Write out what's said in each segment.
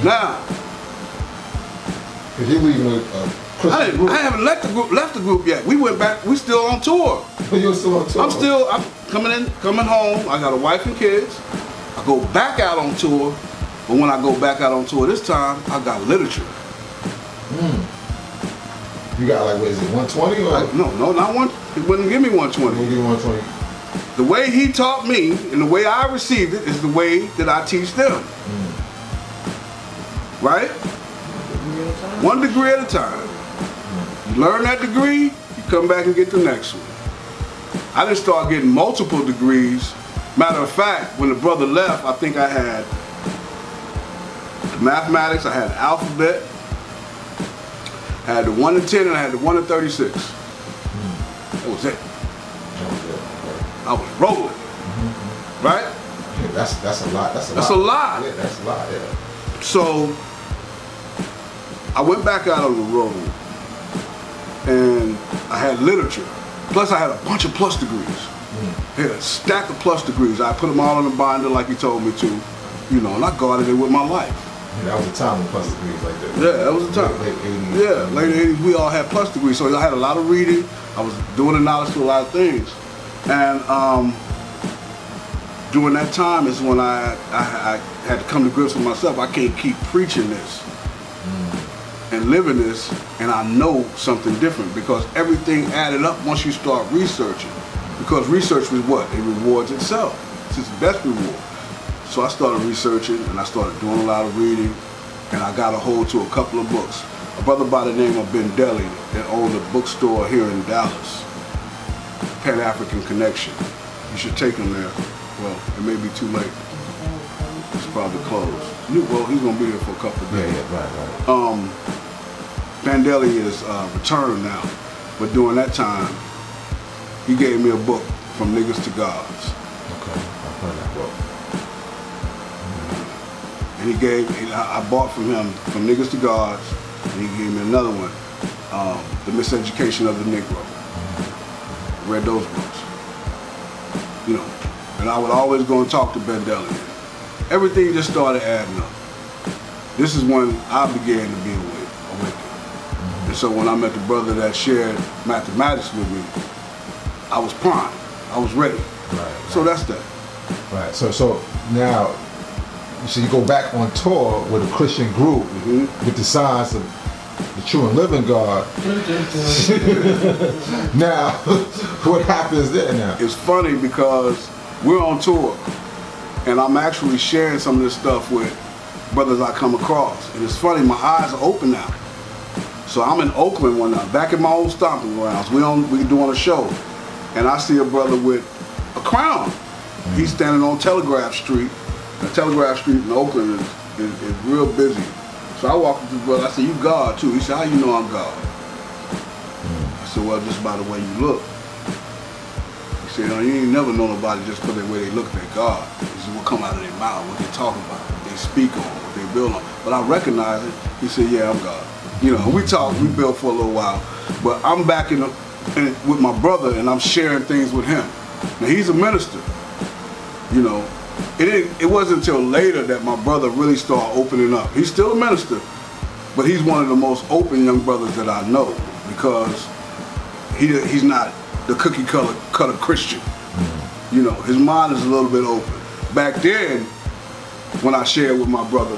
Now, because you're leaving a Christian group. I haven't left the group yet. We went back. We still on tour. You're still on tour. I'm coming home. I got a wife and kids. I go back out on tour, but when I go back out on tour this time, I got literature. You got like, what is it, 120 or? No, not one. He wouldn't give me 120. He wouldn't give you 120. The way he taught me and the way I received it is the way that I teach them. Right? 1 degree at a time. You learn that degree, you come back and get the next one. I didn't start getting multiple degrees. Matter of fact, when the brother left, I think I had mathematics, I had alphabet, I had the 1 to 10, and I had the 1 to 36. That was it. I was rolling. Right? Yeah, that's a lot. That's a lot. Yeah, that's a lot, yeah. So I went back out on the road and I had literature. Plus I had a bunch of plus degrees. I had a stack of plus degrees. I put them all in a binder like he told me to, you know, and I guarded it with my life. Yeah, that was the time when plus degrees like that. Yeah, that was the time. Late 80s. Yeah, late 80s, we all had plus degrees. So I had a lot of reading. I was doing the knowledge to a lot of things. And during that time is when I had to come to grips with myself. I can't keep preaching this and living this, and I know something different, because everything added up once you start researching. Because research was what? It rewards itself. It's its best reward. So I started researching, and I started doing a lot of reading, and I got a hold to a couple of books. A brother by the name of Ben Deli that owned a bookstore here in Dallas, Pan-African Connection. You should take him there. Well, it may be too late. It's probably closed. Well, he's gonna be here for a couple of days. Yeah, right. Pandeli is returned now, but during that time, he gave me a book, From Niggas to Gods. Okay, I've heard that book. And I bought from him From Niggas to Gods, and he gave me another one, The Miseducation of the Negro. I read those books. You know, and I would always go and talk to Ben Deli. Everything just started adding up. This is when I began to be awakened. And so when I met the brother that shared mathematics with me, I was primed. I was ready. Right. So that's that. Right. So now, so you go back on tour with a Christian group with the signs of the true and living God. Now, what happens there now? It's funny because we're on tour, and I'm actually sharing some of this stuff with brothers I come across. And it's funny, my eyes are open now. So I'm in Oakland one night, back in my old stomping grounds. We doing a show, and I see a brother with a crown. He's standing on Telegraph Street. And Telegraph Street in Oakland is real busy. So I walked up to the brother, I said, "You God too?" He said, "How you know I'm God?" I said, "Well, just by the way you look." He said, "You ain't never know nobody just because the way they look at God. He said, what come out of their mouth, what they talk about, what they speak on, what they build on." But I recognize it. He said, "Yeah, I'm God." You know, we talked, we built for a little while. But I'm back with my brother, and I'm sharing things with him. Now, he's a minister. You know, it wasn't until later that my brother really started opening up. He's still a minister, but he's one of the most open young brothers that I know, because he's not the cookie cutter Christian. You know, his mind is a little bit open. Back then, when I shared with my brother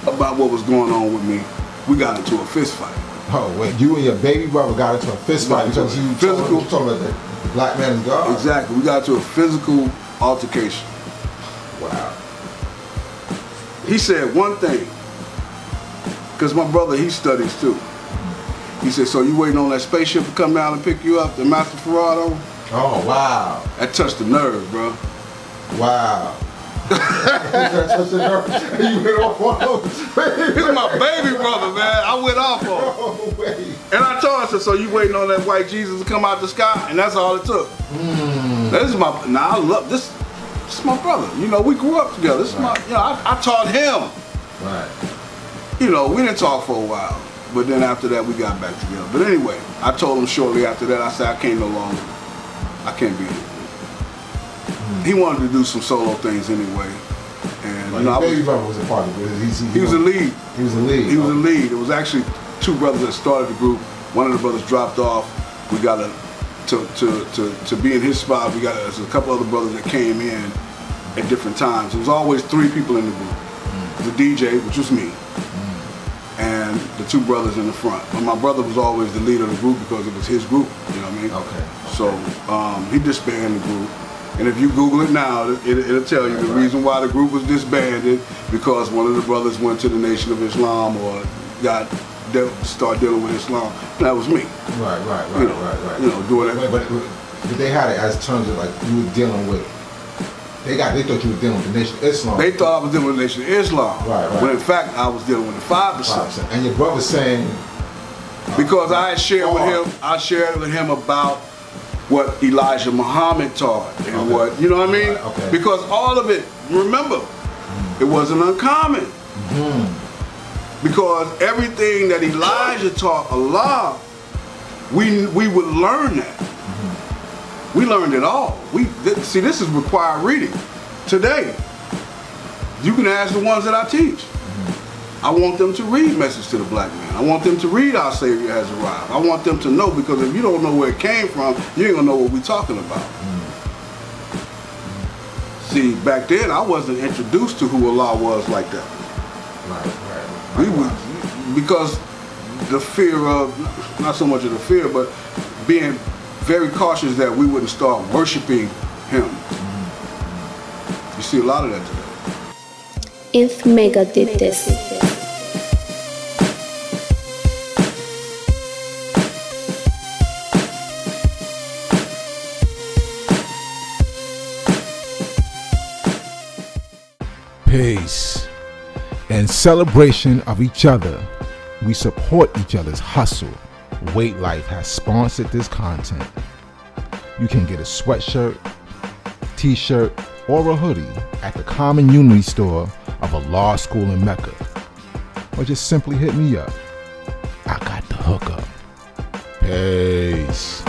about what was going on with me, we got into a fist fight. Oh wait, you and your baby brother got into a fist fight because you talking about the black man is God? Exactly, we got into a physical altercation. Wow. He said one thing, because my brother, he studies too. He said, "So you waiting on that spaceship to come down and pick you up, the Master Ferrado?" Oh, wow. That touched the nerve, bro. Wow. That touched the nerve. You went off on him. He's my baby brother, man. I went off on him. Oh, wait. And I told him, I said, "So you waiting on that white Jesus to come out the sky?" And that's all it took. This is my, now I love this. This is my brother. You know, we grew up together. This is my, you know, I taught him. Right. You know, we didn't talk for a while, but then after that we got back together. But anyway, I told him shortly after that, I said, "I can't no longer. I can't be here." He wanted to do some solo things anyway, and You know, baby brother was a part of it. He was the lead. He was the lead. He was the lead. It was actually 2 brothers that started the group. One of the brothers dropped off. We got to be in his spot. We got there's a couple other brothers that came in at different times. There was always 3 people in the group. The DJ, which was me, and the 2 brothers in the front. But my brother was always the leader of the group because it was his group. You know what I mean? Okay. So he disbanded the group. And if you Google it now, it'll tell you the reason why the group was disbanded, because one of the brothers went to the Nation of Islam or started dealing with Islam. That was me. Right. You know, doing that. But they had it as terms of like you were dealing with. They thought you were dealing with the Nation of Islam. They thought I was dealing with the Nation of Islam. Right. When in fact I was dealing with the 5%. And your brother saying. Because I had shared with him. I shared with him about what Elijah Muhammad taught and what, you know what I mean? Right, okay. Because all of it, remember, it wasn't uncommon. Because everything that Elijah taught Allah, we would learn that. We learned it all. See, this is required reading. Today, you can ask the ones that I teach. I want them to read Message to the Black Man. I want them to read Our Savior Has Arrived. I want them to know, because if you don't know where it came from, you ain't gonna know what we're talking about. See, back then I wasn't introduced to who Allah was like that. We would, because the fear of, not so much of the fear, but being very cautious that we wouldn't start worshiping Him. You see a lot of that today. If Mecca did this. Peace. In celebration of each other, we support each other's hustle. Weight Life has sponsored this content. You can get a sweatshirt, t-shirt, or a hoodie at the Common Unity store of a law school in Mecca. Or just simply hit me up. I got the hookup. Peace.